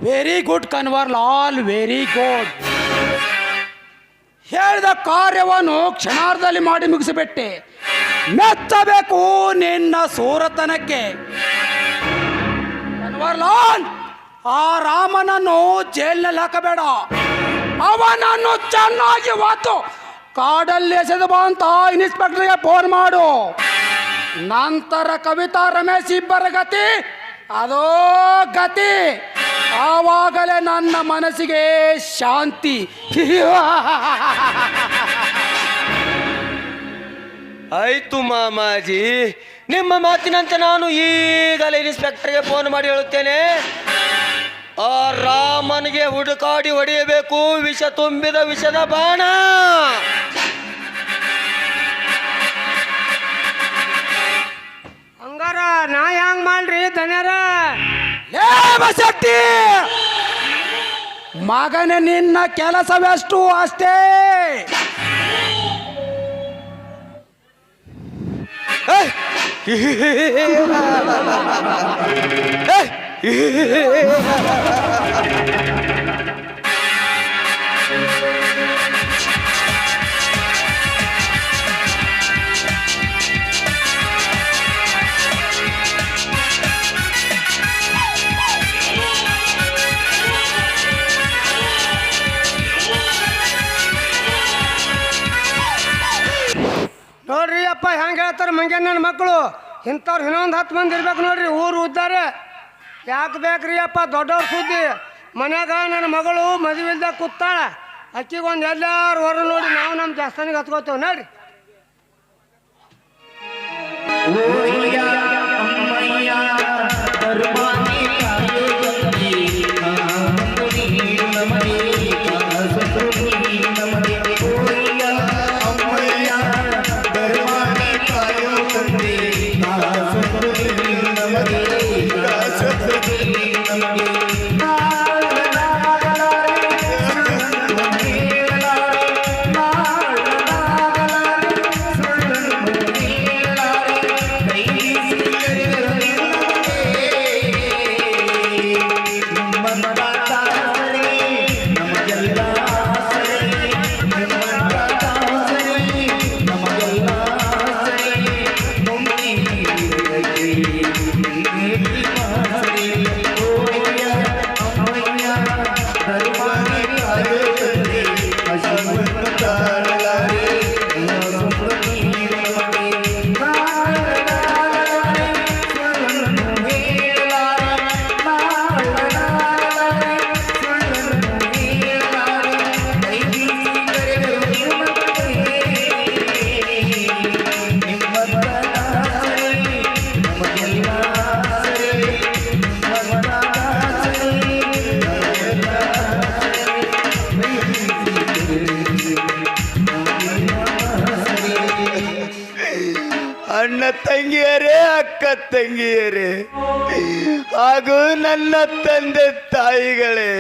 Very good Kanwarlal, very good. ಹೇಳಿದ ಕಾರ್ಯವನ್ನು ಕ್ಷಣಾರ್ಧದಲ್ಲಿ ಮಾಡಿ ಮುಗಿಸಿಬಿಟ್ಟೆ. ಮೆಚ್ಚಬೇಕು ನಿನ್ನ ಸೂರತನಕ್ಕೆ. ಕನ್ವರ್ಲಾಲ್, ಆ ರಾಮನನ್ನು ಜೈಲಿನಲ್ಲಿ ಹಾಕಬೇಡ. ಅವನನ್ನು ಚೆನ್ನಾಗಿ ಒತ್ತು ಕಾಡಲ್ಲಿ ಎಸೆದು ಬಾ ಅಂತ ಇನ್ಸ್ಪೆಕ್ಟರ್ಗೆ ಫೋನ್ ಮಾಡು. ನಂತರ ಕವಿತಾ ರಮೇಶ್ ಇಬ್ಬರ ಗತಿ ಅದೋ ಗತಿ. ಆವಾಗಲೇ ನನ್ನ ಮನಸ್ಸಿಗೆ ಶಾಂತಿ. ಆಯ್ತು ಮಾಮಾಜಿ, ನಿಮ್ಮ ಮಾತಿನಂತೆ ನಾನು ಈಗಲೇ ಇನ್ಸ್ಪೆಕ್ಟರ್ಗೆ ಫೋನ್ ಮಾಡಿ ಹೇಳುತ್ತೇನೆ. ಆ ರಾಮನಿಗೆ ಹುಡುಕಾಡಿ ಹೊಡೆಯಬೇಕು ವಿಷ ತುಂಬಿದ ವಿಷದ ಬಾಣ. ಹಂಗಾರ ನಾ ಹೆಂಗ್ ಮಾಡ್ರಿ ಧನ್ಯರ? ಶಕ್ತಿ ಮಗನೇ, ನಿನ್ನ ಕೆಲಸವೆಷ್ಟು ಅಷ್ಟೇ. ನೋಡ್ರಿ ಅಪ್ಪ ಹೆಂಗೆ ಹೇಳ್ತಾರೆ ಮಂಗೆ ನನ್ನ ಮಕ್ಕಳು. ಇಂಥವ್ರು ಇನ್ನೊಂದು 10 ಮಂದಿ ಇರ್ಬೇಕು ನೋಡ್ರಿ ಊರು ಉದ್ದಾರ. ಯಾಕೆ ಬೇಕ್ರಿ ಅಪ್ಪ ದೊಡ್ಡವ್ರ ಸುದ್ದಿ. ಮನ್ಯಾಗ ನನ್ನ ಮಗಳು ಮದುವೆ ಇಲ್ದಾಗ ಕೂತಾಳ. ಅಕ್ಕಿಗೊಂದು ಎಲ್ಲಾರು ಹೊರ ನೋಡಿ ನಾವು ನಮ್ಮ ದೇವಸ್ಥಾನಿಗೆ ಹತ್ಕೋತೇವೆ ನೋಡ್ರಿ. ಅಣ್ಣ ತಂಗಿಯರೇ, ಅಕ್ಕ ತಂಗಿಯರೇ ಹಾಗೂ ನನ್ನ ತಂದೆ ತಾಯಿಗಳೇ,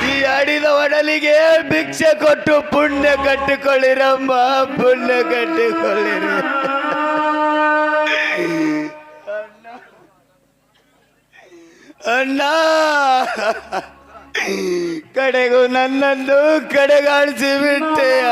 ಈ ಆಡಿದ ಒಡಲಿಗೆ ಭಿಕ್ಷೆ ಕೊಟ್ಟು ಪುಣ್ಯ ಕಟ್ಟಿಕೊಳ್ಳಿರಮ್ಮ, ಪುಣ್ಯ ಕಟ್ಟಿಕೊಳ್ಳಿರಿ. ಅಣ್ಣ ಕಡೆಗೂ ನನ್ನನ್ನು ಕಡೆಗಾಣಿಸಿ ಬಿಟ್ಟೆಯ.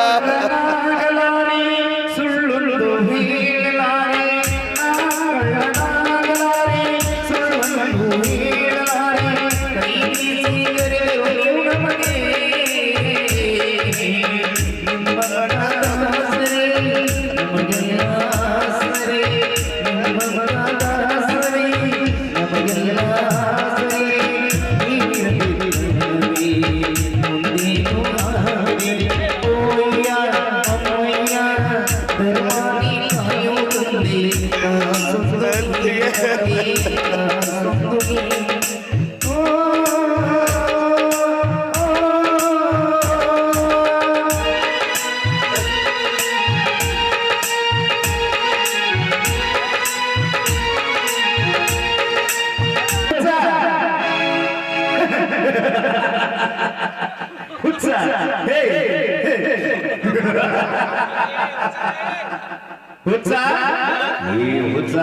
ನೀ ಹುಚ್ಚ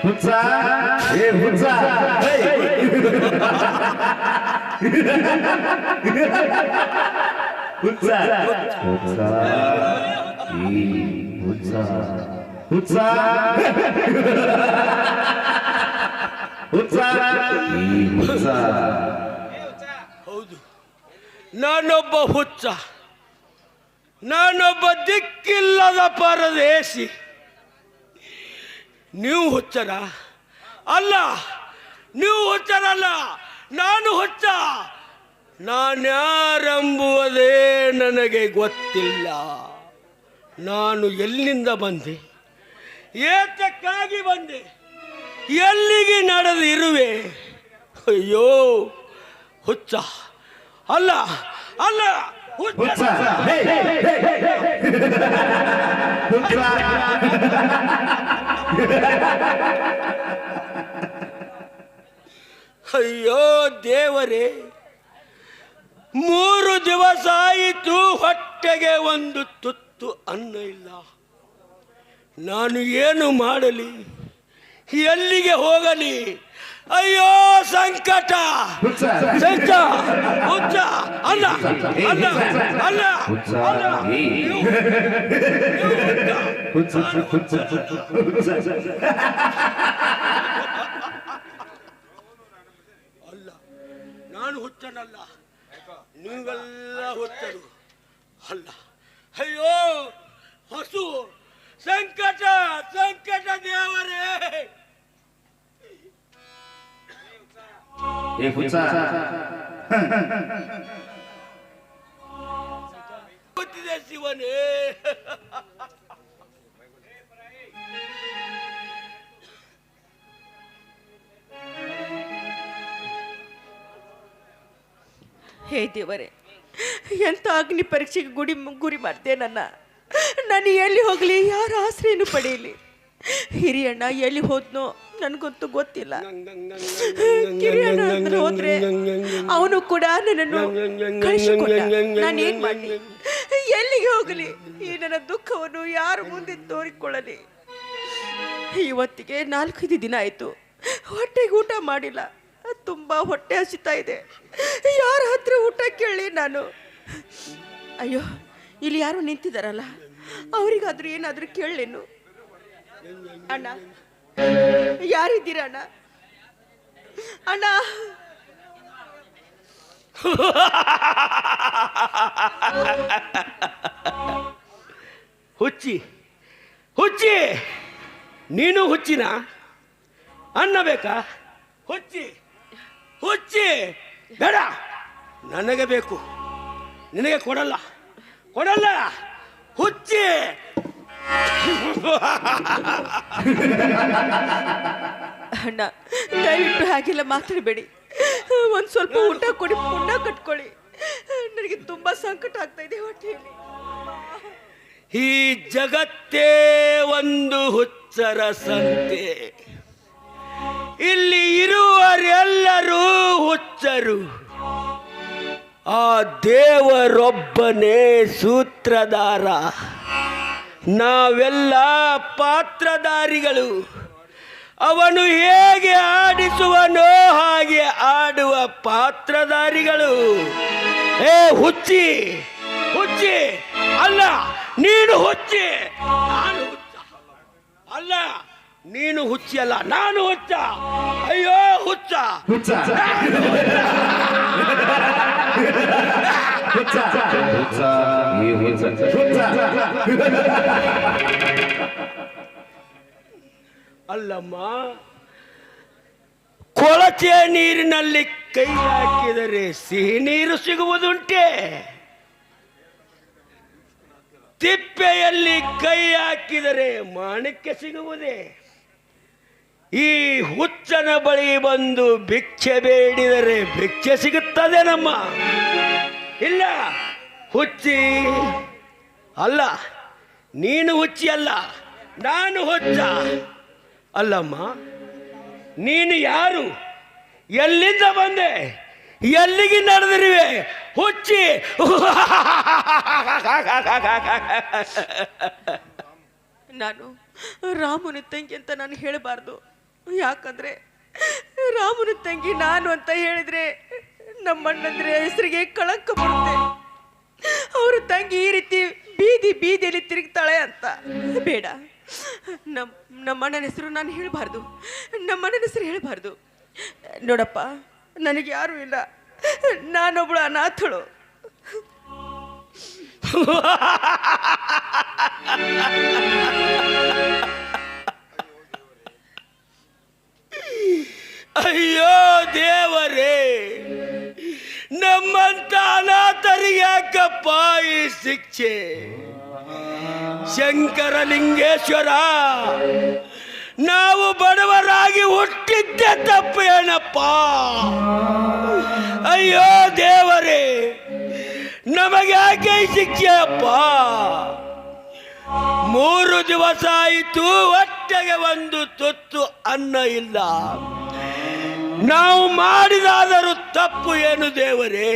ಹುಚ್ಚ ಏ ಹುಚ್ಚ ಹುಚ್ಚ ಹುಚ್ಚ ಈ ಹುಚ್ಚ ಹುಚ್ಚ ಹುಚ್ಚ ಈ ಹುಚ್ಚ. ಹೌದು, ನಾನೊಬ್ಬ ಹುಚ್ಚ, ನಾನೊಬ್ಬ ದಿಕ್ಕಿಲ್ಲದ ಪರದೇಶಿ. ನೀವು ಹುಚ್ಚರ ಅಲ್ಲ, ನೀವು ಹುಚ್ಚರಲ್ಲ, ನಾನು ಹುಚ್ಚ. ನಾನ್ಯಾರೆಂಬುವುದೇ ನನಗೆ ಗೊತ್ತಿಲ್ಲ. ನಾನು ಎಲ್ಲಿಂದ ಬಂದೆ, ಏತಕ್ಕಾಗಿ ಬಂದೆ, ಎಲ್ಲಿಗೆ ನಡೆದಿರುವೆ? ಅಯ್ಯೋ ಹುಚ್ಚ ಅಲ್ಲ, ಅಲ್ಲ ಹುಚ್ಚ. ಅಯ್ಯೋ ದೇವರೇ, 3 ದಿವಸ ಆಯಿತು ಹೊಟ್ಟೆಗೆ ಒಂದು ತುತ್ತು ಅನ್ನ ಇಲ್ಲ. ನಾನು ಏನು ಮಾಡಲಿ, ಎಲ್ಲಿಗೆ ಹೋಗಲಿ? ಅಯ್ಯೋ ಸಂಕಟ, ಸಂಕಟ. ಹುಚ್ಚ ಅಲ್ಲ, ಅಲ್ಲ, ಅಲ್ಲ, ಅಲ್ಲ, ನಾನು ಹುಚ್ಚನಲ್ಲ, ನೀವೆಲ್ಲ ಹುಚ್ಚರು ಅಲ್ಲ. ಅಯ್ಯೋ ಹಸು, ಸಂಕಟ, ಸಂಕಟ ದೇವರೇ. ಗೊತ್ತಿದೆ ಶಿವನೇ. ಹೇ ದೇವರೇ, ಎಂಥ ಅಗ್ನಿ ಪರೀಕ್ಷೆಗೆ ಗುರಿ ಮಾಡ್ದೆ ನನ್ನ. ನಾನು ಎಲ್ಲಿ ಹೋಗಲಿ, ಯಾರ ಆಶ್ರಯನು ಪಡೆಯಲಿ? ಹಿರಿಯಣ್ಣ ಎಲ್ಲಿ ಹೋದ್ನೋ ನನಗಂತೂ ಗೊತ್ತಿಲ್ಲ. ಕಿರಿಯಣ್ಣ ಅಂದ್ರೆ ಹೋದ್ರೆ ಅವನು ಕೂಡ ನನ್ನನ್ನು ಕಳಿಸಿಕೊಂಡ. ನಾನೇನ್ ಮಾಡಲಿ, ಎಲ್ಲಿಗೆ ಹೋಗಲಿ? ಈ ನನ್ನ ದುಃಖವನ್ನು ಯಾರ ಮುಂದೆ ತೋರಿಕೊಳ್ಳಲಿ? ಇವತ್ತಿಗೆ 4-5 ದಿನ ಆಯ್ತು, ಹೊಟ್ಟೆಗೆ ಊಟ ಮಾಡಿಲ್ಲ. ತುಂಬಾ ಹೊಟ್ಟೆ ಹಸಿತಾ ಇದೆ. ಯಾರ ಹತ್ರ ಊಟ ಕೇಳಿ ನಾನು? ಅಯ್ಯೋ, ಇಲ್ಲಿ ಯಾರು ನಿಂತಿದ್ದಾರಲ್ಲ, ಅವರಿಗಾದ್ರೂ ಏನಾದ್ರೂ ಕೇಳಲೇನು? ಅಣ್ಣ, ಯಾರಿದ್ದೀರಾ ಅಣ್ಣ? ಅಣ್ಣ, ಹುಚ್ಚಿ, ಹುಚ್ಚಿ, ನೀನು ಹುಚ್ಚಿನ? ಅನ್ನ ಬೇಕಾ? ಹುಚ್ಚಿ, ಹುಚ್ಚಿ, ಬೇಡ, ನನಗೆ ಬೇಕು, ನಿನಗೆ ಕೊಡಲ್ಲ, ಕೊಡಲ್ಲ. ಹುಚ್ಚಿ. ಅಣ್ಣ, ದಯವಿಟ್ಟು ಹಾಗೆಲ್ಲ ಮಾತಾಡಬೇಡಿ. ಒಂದು ಸ್ವಲ್ಪ ಊಟ ಕೊಡಿ, ಪುಣ್ಯ ಕಟ್ಕೊಳ್ಳಿ. ನನಗೆ ತುಂಬಾ ಸಂಕಟ ಆಗ್ತಾ ಇದೆ ಹೊಟ್ಟೆಯಲ್ಲಿ. ಈ ಜಗತ್ತೇ ಒಂದು ಹುಚ್ಚರ ಸಂತೆ. ಇಲ್ಲಿ ಇರುವರೆಲ್ಲರೂ ಹುಚ್ಚರು. ಆ ದೇವರೊಬ್ಬನೇ ಸೂತ್ರಧಾರ, ನಾವೆಲ್ಲ ಪಾತ್ರಧಾರಿಗಳು. ಅವನು ಹೇಗೆ ಆಡಿಸುವನೋ ಹಾಗೆ ಆಡುವ ಪಾತ್ರಧಾರಿಗಳು. ಏ ಹುಚ್ಚಿ, ಹುಚ್ಚಿ ಅಲ್ಲ, ನೀನು ಹುಚ್ಚಿ. ನಾನು ಹುಚ್ಚ ಅಲ್ಲ, ನೀನು ಹುಚ್ಚಿ ಅಲ್ಲ, ನಾನು ಹುಚ್ಚ. ಅಯ್ಯೋ ಹುಚ್ಚ, ಹುಚ್ಚ ಅಲ್ಲಮ್ಮ, ಕೊಳಚೆ ನೀರಿನಲ್ಲಿ ಕೈ ಹಾಕಿದರೆ ಸಿಹಿ ನೀರು ಸಿಗುವುದುಂಟೆ? ತಿಪ್ಪೆಯಲ್ಲಿ ಕೈ ಹಾಕಿದರೆ ಮಾಣಿಕ್ಯ ಸಿಗುವುದೇ? ಈ ಹುಚ್ಚನ ಬಳಿ ಬಂದು ಭಿಕ್ಷೆ ಬೇಡಿದರೆ ಭಿಕ್ಷೆ ಸಿಗುತ್ತದೆ ನಮ್ಮ? ಇಲ್ಲ, ಹುಚ್ಚಿ ಅಲ್ಲ, ನೀನು ಹುಚ್ಚಿ ಅಲ್ಲ, ನಾನು ಹುಚ್ಚ. ಅಲ್ಲಮ್ಮ, ನೀನು ಯಾರು? ಎಲ್ಲಿಂದ ಬಂದೆ? ಎಲ್ಲಿಗೆ ನಡೆದಿರುವೆ? ಹುಚ್ಚಿ. ನಾನು ರಾಮನ ತಂಗಿ ಅಂತ ನಾನು ಹೇಳಬಾರ್ದು. ಯಾಕಂದ್ರೆ ರಾಮನ ತಂಗಿ ನಾನು ಅಂತ ಹೇಳಿದ್ರೆ ನಮ್ಮಣ್ಣಂದ್ರೆ ಹೆಸರಿಗೆ ಕಳಂಕ ಬರುತ್ತೆ. ಅವ್ರ ತಂಗಿ ಈ ರೀತಿ ಬೀದಿಯಲ್ಲಿ ತಿರುಗ್ತಾಳೆ ಅಂತ ಬೇಡ. ನಮ್ಮಣ್ಣನ ಹೆಸರು ನಾನು ಹೇಳಬಾರ್ದು, ನಮ್ಮಣ್ಣನ ಹೆಸರು ಹೇಳಬಾರ್ದು. ನೋಡಪ್ಪ, ನನಗೆ ಯಾರೂ ಇಲ್ಲ, ನಾನೊಬ್ಳು ಅನಾಥಳು. ಅಯ್ಯೋ ದೇವರೇ, ನಮ್ಮಂತ ಅನಾಥರಿಗೆ ಯಾಕಪ್ಪ ಈ ಶಿಕ್ಷೆ? ಶಂಕರಲಿಂಗೇಶ್ವರ, ನಾವು ಬಡವರಾಗಿ ಹುಟ್ಟಿದ್ದೆ ತಪ್ಪು ಏನಪ್ಪ? ಅಯ್ಯೋ ದೇವರೇ, ನಮಗೆ ಯಾಕೆ ಈ ಶಿಕ್ಷೆ ಅಪ್ಪ? 3 ದಿವಸ ಆಯಿತು, ಹೊಟ್ಟೆಗೆ ಒಂದು ತುತ್ತು ಅನ್ನ ಇಲ್ಲ. ನಾವು ಮಾಡಿದಾದರೂ ತಪ್ಪು ಏನು ದೇವರೇ?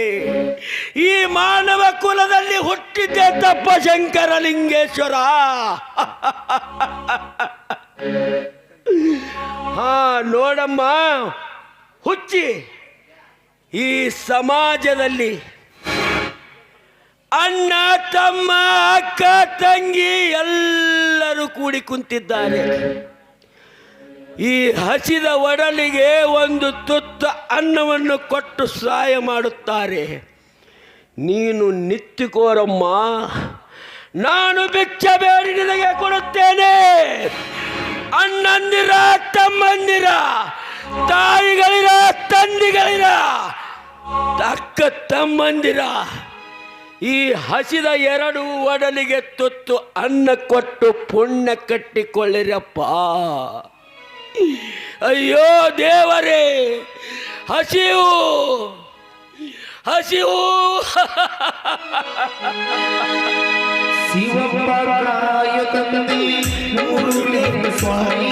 ಈ ಮಾನವ ಕುಲದಲ್ಲಿ ಹುಟ್ಟಿದ್ದೆ ತಪ್ಪ ಶಂಕರಲಿಂಗೇಶ್ವರ. ಹಾ ನೋಡಮ್ಮ ಹುಚ್ಚಿ, ಈ ಸಮಾಜದಲ್ಲಿ ಅಣ್ಣ ತಮ್ಮ ಅಕ್ಕ ತಂಗಿ ಎಲ್ಲರೂ ಕೂಡಿ ಕುಂತಿದ್ದಾರೆ. ಈ ಹಸಿದ ಒಡಲಿಗೆ ಒಂದು ತುತ್ತು ಅನ್ನವನ್ನು ಕೊಟ್ಟು ಸಹಾಯ ಮಾಡುತ್ತಾರೆ. ನೀನು ನಿತ್ತಿಕೋರಮ್ಮ, ನಾನು ಭಿಕ್ಷೆ ಬೇಡಿ ನಿನಗೆ ಕೊಡುತ್ತೇನೆ. ಅಣ್ಣಂದಿರ, ತಮ್ಮಂದಿರ, ತಾಯಿಗಳಿರ, ತಂದಿಗಳಿರ, ಅಕ್ಕ ತಮ್ಮಂದಿರ, ಈ ಹಸಿದ 2 ಒಡಲಿಗೆ ತುತ್ತು ಅನ್ನ ಕೊಟ್ಟು ಪುಣ್ಯ ಕಟ್ಟಿಕೊಳ್ಳಿರಪ್ಪ. ಅಯ್ಯೋ ದೇವರೇ, ಹಸಿವು ಹಸಿವು. ಶಿವಪ್ಪ ತಂದೆ ಮುರುಳೇಶ್ವರ ಸ್ವಾಮಿ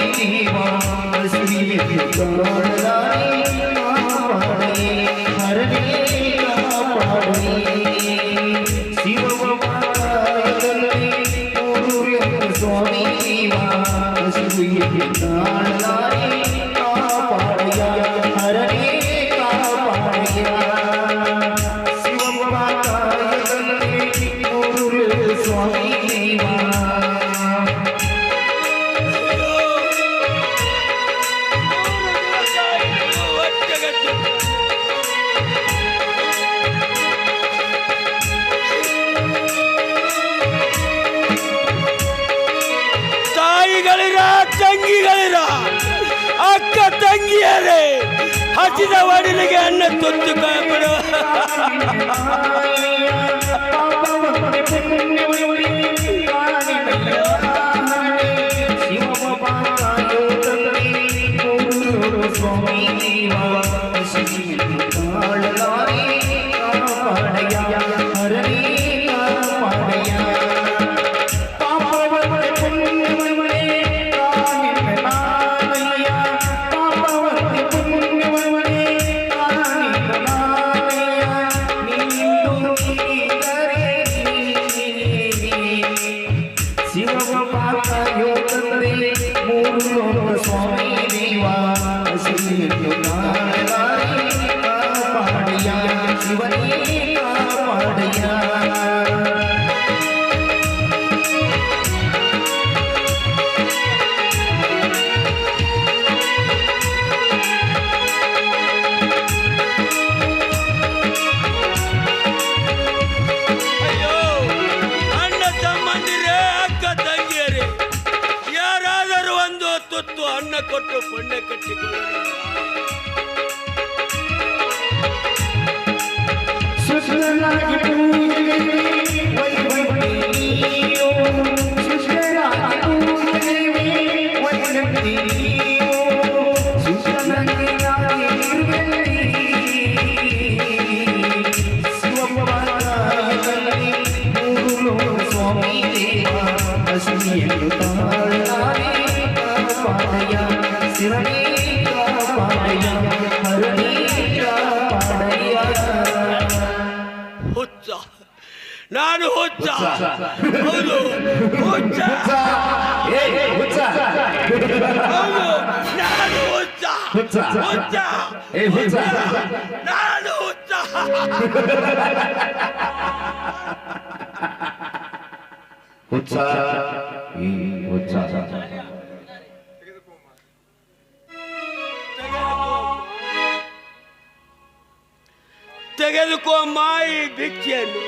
ತಾಯಿಗಳಿರ, ತಂಗಿಗಳಿರ, ಅಕ್ಕ ತಂಗಿಯರೇ, ಹಸಿದ ಒಡಲಿಗೆ ಅನ್ನ ತುತ್ತು ಬಿಡು. ಅನ್ನ ಕೊಟ್ಟು ಪುಣ್ಯ ಕಟ್ಟಿಕೊಳ್ಳಿ. ಹುಚ್ಚ, ನಾನು ಹುಚ್ಚ, ಹೌದು ಹುಚ್ಚ. ಏ ಹುಚ್ಚ ಹೌದು, ನಾನು ಹುಚ್ಚ ಹುಚ್ಚ. ಹುಚ್ಚ ಏ ಹುಚ್ಚ ನಾನು ಹುಚ್ಚ ಹುಚ್ಚ ಈ ಹುಚ್ಚ ತೆಗೆದುಕೋ ಮಾಯಿ ಭಿಕ್ಷೆಯನ್ನು.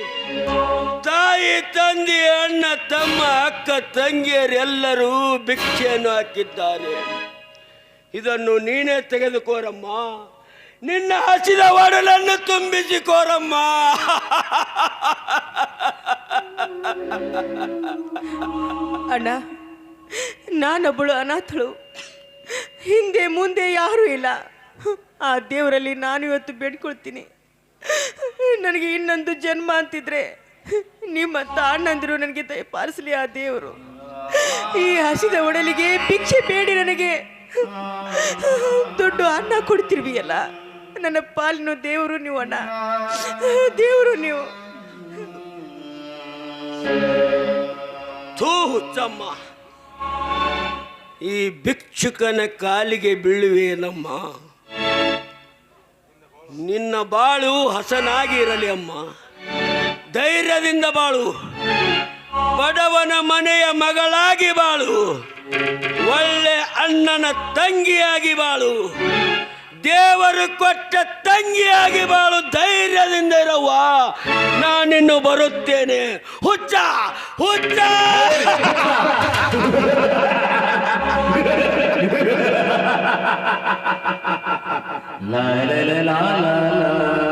ತಾಯಿ ತಂದೆ ಅಣ್ಣ ತಮ್ಮ ಅಕ್ಕ ತಂಗಿಯರೆಲ್ಲರೂ ಭಿಕ್ಷೆಯನ್ನು ಹಾಕಿದ್ದಾರೆ. ಇದನ್ನು ನೀನೇ ತೆಗೆದುಕೋರಮ್ಮ. ನಿನ್ನ ಹಸಿದ ಒಡಲನ್ನು ತುಂಬಿಸಿಕೋರಮ್ಮ. ಅಣ್ಣ, ನಾನೊಬ್ಬಳು ಅನಾಥಳು. ಹಿಂದೆ ಮುಂದೆ ಯಾರೂ ಇಲ್ಲ. ಆ ದೇವರಲ್ಲಿ ನಾನು ಇವತ್ತು ಬೇಡ್ಕೊಳ್ತೀನಿ, ನನಗೆ ಇನ್ನೊಂದು ಜನ್ಮ ಅಂತಿದ್ರೆ ನಿಮ್ಮಂತ ಅಣ್ಣಂದಿರು ನನಗೆ ದಯಪಾಲಿಸಲಿ ಆ ದೇವರು. ಈ ಹಸಿದ ಒಡಲಿಗೆ ಭಿಕ್ಷೆ ಬೇಡಿ ನನಗೆ ದೊಡ್ಡ ಅನ್ನ ಕೊಡ್ತಿರ್ವಿಯಲ್ಲ, ನನ್ನ ಪಾಲಿನ ದೇವರು ನೀವು ಅಣ್ಣ, ದೇವರು ನೀವು. ಥೂ ಹುಚ್ಚಮ್ಮ, ಈ ಭಿಕ್ಷುಕನ ಕಾಲಿಗೆ ಬೀಳುವೇನಮ್ಮ. ನಿನ್ನ ಬಾಳು ಹಸನಾಗಿ ಇರಲಿ ಅಮ್ಮ. ಧೈರ್ಯದಿಂದ ಬಾಳು. ಬಡವನ ಮನೆಯ ಮಗಳಾಗಿ ಬಾಳು. ಒಳ್ಳೆ ಅಣ್ಣನ ತಂಗಿಯಾಗಿ ಬಾಳು. ದೇವರು ಕೊಟ್ಟ ತಂಗಿಯಾಗಿ ಬಾಳು. ಧೈರ್ಯದಿಂದ ಇರವ್ವ. ನಾನಿನ್ನು ಬರುತ್ತೇನೆ. ಹುಚ್ಚ ಹುಚ್ಚ ಲಾ ಲಾ ಲಾ ಲಾ ಲಾ.